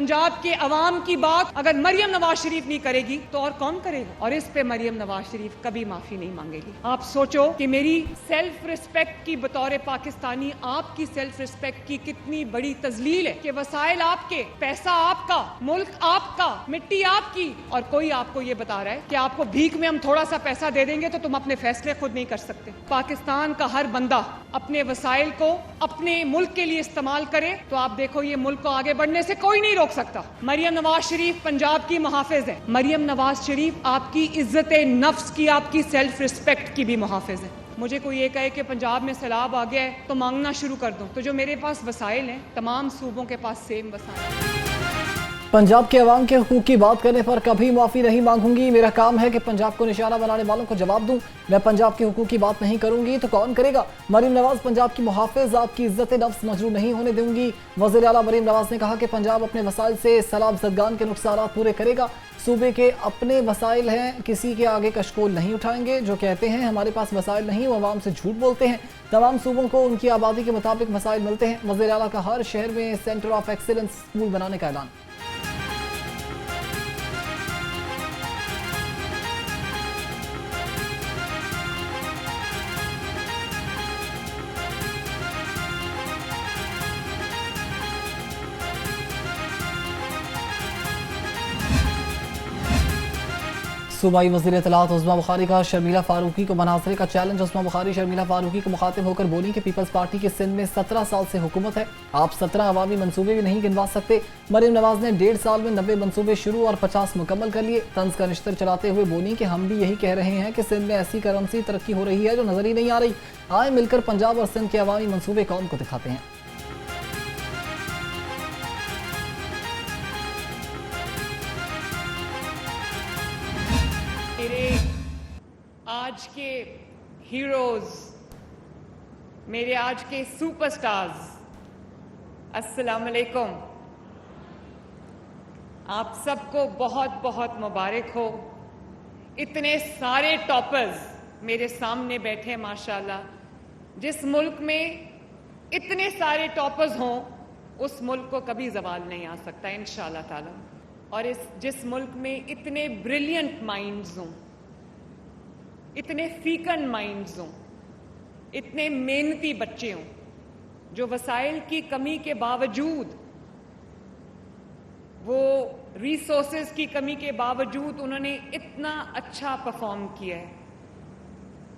पंजाब के अवाम की बात अगर मरियम नवाज शरीफ नहीं करेगी तो और कौन करेगा? और इस पे मरियम नवाज शरीफ कभी माफी नहीं मांगेगी। आप सोचो कि मेरी सेल्फ रिस्पेक्ट की बतौर पाकिस्तानी आपकी सेल्फ रिस्पेक्ट की कितनी बड़ी तजलील है कि वसाइल आपके, पैसा आपका, मुल्क आपका, मिट्टी आपकी, और कोई आपको ये बता रहा है कि आपको भीख में हम थोड़ा सा पैसा दे देंगे तो तुम अपने फैसले खुद नहीं कर सकते। पाकिस्तान का हर बंदा अपने वसाइल को अपने मुल्क के लिए इस्तेमाल करे तो आप देखो ये मुल्क को आगे बढ़ने से कोई नहीं रोक सकता। मरियम नवाज शरीफ पंजाब की मुहाफिज है। मरियम नवाज शरीफ आपकी इज्जत नफ्स की, आपकी सेल्फ रिस्पेक्ट की भी मुहाफिज है। मुझे कोई ये कहे कि पंजाब में सैलाब आ गया है तो मांगना शुरू कर दूं, तो जो मेरे पास वसाइल हैं तमाम सूबों के पास सेम वसाइल हैं। पंजाब के अवाम के हुकूक की बात करने पर कभी माफ़ी नहीं मांगूंगी। मेरा काम है कि पंजाब को निशाना बनाने वालों को जवाब दूं। मैं पंजाब के हुकूक की बात नहीं करूंगी तो कौन करेगा? मरीम नवाज पंजाब की मुहाफिज, आपकी इज्जत नफ्स मजरूह नहीं होने दूंगी। वज़ीर आला मरीम नवाज ने कहा कि पंजाब अपने वसाइल से सैलाब ज़दगान के नुकसान पूरे करेगा। सूबे के अपने वसाइल हैं, किसी के आगे कशकोल नहीं उठाएंगे। जो कहते हैं हमारे पास वसाइल नहीं, वो अवाम से झूठ बोलते हैं। तमाम सूबों को उनकी आबादी के मुताबिक वसाइल मिलते हैं। वज़ीर आला का हर शहर में सेंटर ऑफ एक्सीलेंस स्कूल बनाने का ऐलान। सूबाई वज़ीर इत्तलात उस्मा बुखारी का शर्मिला फारूकी को मनासरे का चैलेंज। उस्मा बुखारी शर्मिला फारूकी को मुखातिब होकर बोली कि पीपल्स पार्टी की सिंध में 17 साल से हुकूमत है, आप 17 अवामी मनसूबे भी नहीं गिनवा सकते। मरीम नवाज ने 1.5 साल में 90 मनसूबे शुरू और 50 मुकम्मल कर लिए। तंज का निश्तर चलाते हुए बोली कि हम भी यही कह रहे हैं कि सिंध में ऐसी करेंसी तरक्की हो रही है जो नजर ही नहीं आ रही। आए मिलकर पंजाब और सिंध के अवामी मनसूबे कौम को दिखाते हैं। मेरे आज के हीरोज, मेरे आज के सुपरस्टार्स, अस्सलाम वालेकुम। आप सबको बहुत बहुत मुबारक हो। इतने सारे टॉपर्स मेरे सामने बैठे माशाल्लाह। जिस मुल्क में इतने सारे टॉपर्स हों उस मुल्क को कभी ज़वाल नहीं आ सकता इंशाअल्लाह ताला। और जिस मुल्क में इतने ब्रिलियंट माइंड्स हों, इतने फीकन माइंड्स हों, इतने मेहनती बच्चे हों, जो वसाइल की कमी के बावजूद, वो रिसोर्सेज की कमी के बावजूद उन्होंने इतना अच्छा परफॉर्म किया है,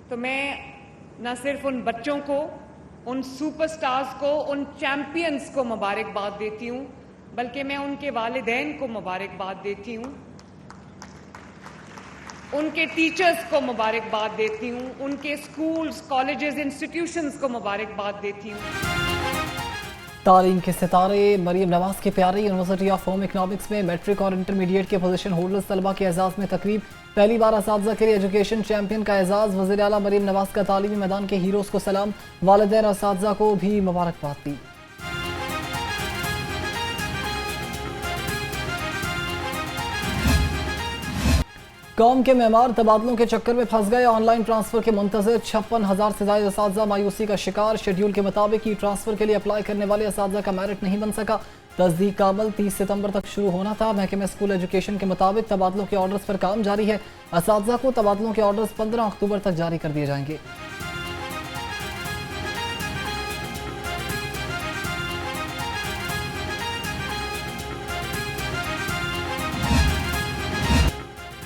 तो मैं न सिर्फ उन बच्चों को, उन सुपरस्टार्स को, उन चैंपियंस को मुबारकबाद देती हूँ, बल्कि मैं उनके वालिदैन को मुबारकबाद देती हूँ, उनके टीचर्स को मुबारकबाद देती हूँ, उनके स्कूल्स, कॉलेजेस, इंस्टीट्यूशंस को मुबारकबाद देती हूँ। तालीम के सितारे मरीम नवाज के प्यारे यूनिवर्सिटी ऑफ होम इकनॉमिक्स में मैट्रिक और इंटरमीडिएट के पोजीशन होल्डर्स तलबा के एजाज़ में तकरीब। पहली बार असातिज़ा के लिए एजुकेशन चैंपियन का एजाज़। वज़ीर आला मरीम नवाज का तालीमी मैदान के हीरोज़ को सलाम। वालिदैन और असातिज़ा को भी मुबारकबाद दी। कौम के मेहमान तबादलों के चक्कर में फंस गए। ऑनलाइन ट्रांसफर के मुंतज़िर 56,000 से ज़्यादा असातिज़ा मायूसी का शिकार। शेड्यूल के मुताबिक ही ट्रांसफर के लिए अप्लाई करने वाले असातिज़ा का मेरिट नहीं बन सका। तस्दीक का अमल 30 सितंबर तक शुरू होना था। महकमे स्कूल एजुकेशन के मुताबिक तबादलों के ऑर्डर्स पर काम जारी है। असातिज़ा को तबादलों के ऑर्डर्स 15 अक्टूबर तक जारी कर दिए जाएंगे।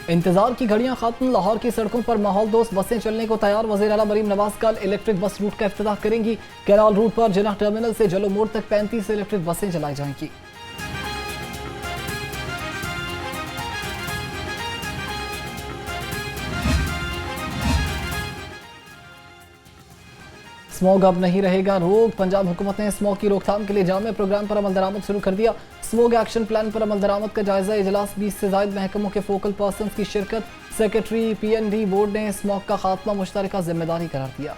इंतजार की घड़ियां खत्म। लाहौर की सड़कों पर माहौल दोस्त बसें चलने को तैयार। वज़ीर आला मरीम नवाज कल इलेक्ट्रिक बस रूट का इफ्तिताह करेंगी। कैनाल रूट पर जिन्ना टर्मिनल से जलो मोड़ तक 35 इलेक्ट्रिक बसें चलाई जाएंगी। स्मोग अब नहीं रहेगा रोक। पंजाब हुकूमत ने स्मोग की रोकथाम के लिए जामे प्रोग्राम पर अमल दरामद शुरू कर दिया। स्मोग एक्शन प्लान पर अमल दरामद का जायजा इजलास। 20 से ज्यादा महकमों के फोकल पर्सन की शिरकत। सेक्रेटरी PND बोर्ड ने स्मोग का खात्मा मुश्तरका जिम्मेदारी करार दिया।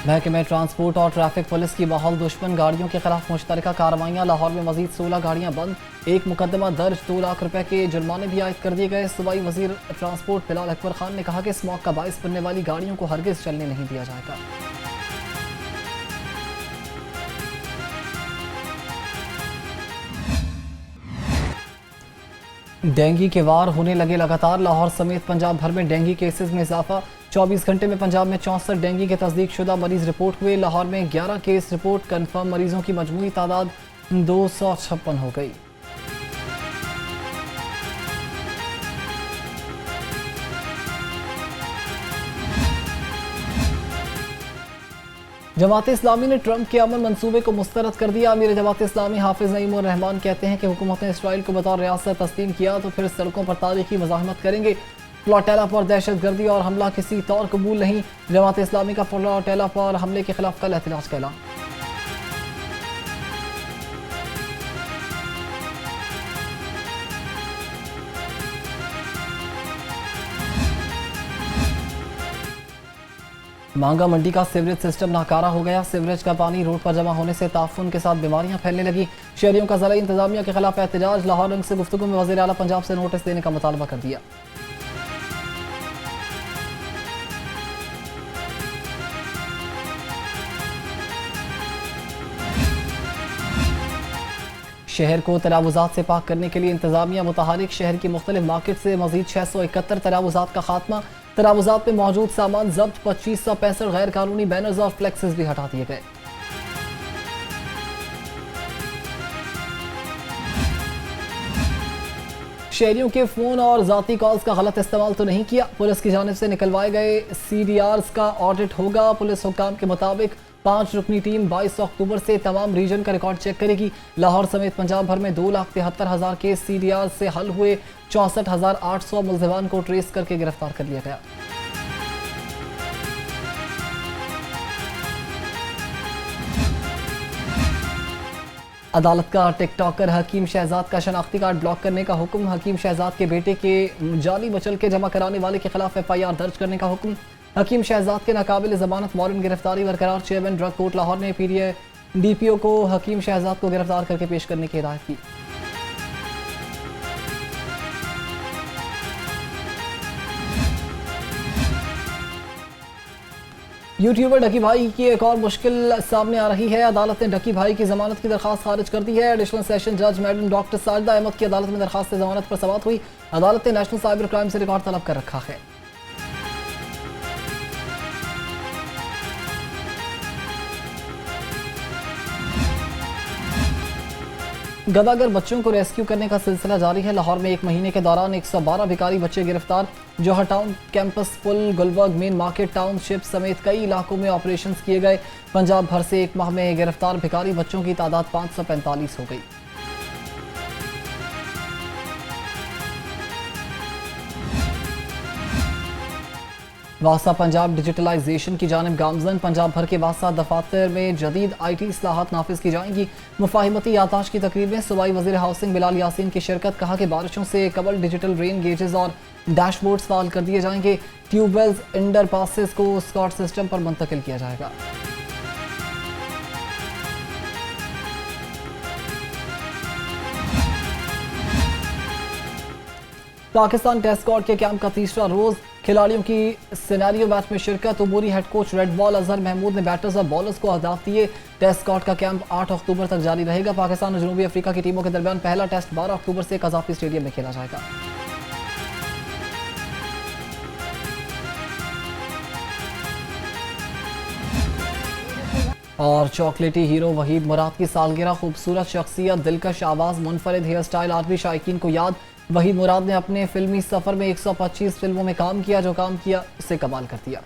महकमे ट्रांसपोर्ट और ट्रैफिक पुलिस की बहाल दुश्मन गाड़ियों के खिलाफ मुश्तरका कार्रवाइयाँ। लाहौर में मजीद 16 गाड़ियाँ बंद, एक मुकदमा दर्ज, 2 लाख रुपए के जुर्माने भी आयद कर दिए गए। सूबाई वजीर ट्रांसपोर्ट बिलाल अकबर खान ने कहा कि स्मॉग का बाइस बनने वाली गाड़ियों को हरगिज चलने नहीं दिया जाएगा। डेंगू के वार होने लगे लगातार। लाहौर समेत पंजाब भर में डेंगू केसेस में इजाफा। 24 घंटे में पंजाब में 64 डेंगू के तस्दीक शुदा मरीज रिपोर्ट हुए। लाहौर में 11 केस रिपोर्ट, कन्फर्म मरीजों की मजमूई तादाद 256 हो गई। जमात इस्लामी ने ट्रंप के अमन मंसूबे को मुस्तरद कर दिया। अमीर जमात इस्लामी हाफिज नईम उर रहमान कहते हैं कि हुकूमत ने इसराइल को बतौर रियासत तस्लीम किया तो फिर सड़कों पर तारीखी मज़ाहमत करेंगे। फ्लोटेला पर दहशतगर्दी और हमला किसी तौर कबूल नहीं। जमात इस्लामी का फ्लोटेला पर हमले के खिलाफ कल एहतजाज का ऐलान। मांगा मंडी का सीवरेज सिस्टम नाकारा हो गया। सीवरेज का पानी रोड पर जमा होने से ताफुन के साथ बीमारियां फैलने लगी। शहरियों का ज़िला इंतजामिया के खिलाफ एहतजाज। लाहौर रंग से गुफ्तगू में वज़ीर आला पंजाब से नोटिस देने का मुतालबा कर दिया। शहर को तरावुजात से पाक करने के लिए इंतजामिया मुतहरिक। शहर की मुख्तलिफ मार्केट से मजीद 671 तरावुजात का खात्मा। तरावुजात में मौजूद सामान जब्त। 2565 गैर कानूनी बैनर्स और फ्लेक्सेस भी हटा दिए गए। शहरियों के फोन और जाती कॉल्स का गलत इस्तेमाल तो नहीं किया। पुलिस की जानिब से निकलवाए गए CDRs का ऑडिट होगा। पुलिस हुक्काम के मुताबिक 5 रुकनी टीम 22 अक्टूबर से तमाम रीजन का रिकॉर्ड चेक करेगी। लाहौर समेत पंजाब भर में 2,73,000 केस CDR से हल हुए। 64,800 मुल्ज़िमान को ट्रेस करके गिरफ्तार कर लिया गया। अदालत का टिकटॉकर हकीम शहजाद का शनाख्ती कार्ड ब्लॉक करने का हुक्म। हकीम शहजाद के बेटे के जाली मचल के जमा कराने वाले के खिलाफ FIR दर्ज करने का हुक्म। हकीम शहजाद के नाकाबिल जमानत वारंट गिरफ्तारी बरकरार। चेयरमैन ड्रग कोर्ट लाहौर ने DPO को हकीम शहजाद को गिरफ्तार करके पेश करने की हिदायत की। यूट्यूबर डकी भाई की एक और मुश्किल सामने आ रही है। अदालत ने डकी भाई की जमानत की दरखास्त खारिज कर दी है। एडिशनल सेशन जज मैडम डॉक्टर साजिदा अहमद की अदालत में दरखास्त जमानत पर समाअत हुई। अदालत ने नेशनल साइबर क्राइम से रिकॉर्ड तलब कर रखा है। गदागर बच्चों को रेस्क्यू करने का सिलसिला जारी है। लाहौर में 1 महीने के दौरान 112 भिखारी बच्चे गिरफ्तार। जोहर टाउन कैंपस पुल, गुलबर्ग मेन मार्केट टाउनशिप समेत कई इलाकों में ऑपरेशंस किए गए। पंजाब भर से 1 माह में गिरफ्तार भिखारी बच्चों की तादाद 545 हो गई। वासा पंजाब डिजिटलाइजेशन की जानिब गामजन। पंजाब भर के वासा दफातर में जदीद IT इस्लाहात नाफिज की जाएंगी। मुफाहिमती यादाश्त की तकरीब में सूबाई वज़ीर हाउसिंग बिलाल यासीन की शिरकत। कहा कि बारिशों से कबल डिजिटल रेन गेजेस और डैशबोर्ड्स फाल कर दिए जाएंगे। ट्यूबवेल्स, अंडर पासेस को स्कॉट सिस्टम पर मुंतकिल किया जाएगा। पाकिस्तान टेस्ट स्क्वाड के कैंप का तीसरा रोज। खिलाड़ियों की सिनेरियो मैच में शिरकत। उमूरी head coach red ball Azhar Mahmood ने बैटर्स और बॉलर्स को अहदाफ दिए। टेस्ट स्क्वाड का कैंप 8 अक्टूबर तक जारी रहेगा। पाकिस्तान और जनूबी अफ्रीका की टीमों के दरमियान पहला टेस्ट 12 अक्टूबर से कज़ाफी स्टेडियम में खेला जाएगा। और चॉकलेटी हीरो वहीद मुराद की सालगिरह। खूबसूरत शख्सियत, दिलकश आवाज़, मुनफरिद हेयर स्टाइल आज भी शायकीन को याद। वहीद मुराद ने अपने फिल्मी सफ़र में 125 फिल्मों में काम किया। जो काम किया उसे कमाल कर दिया।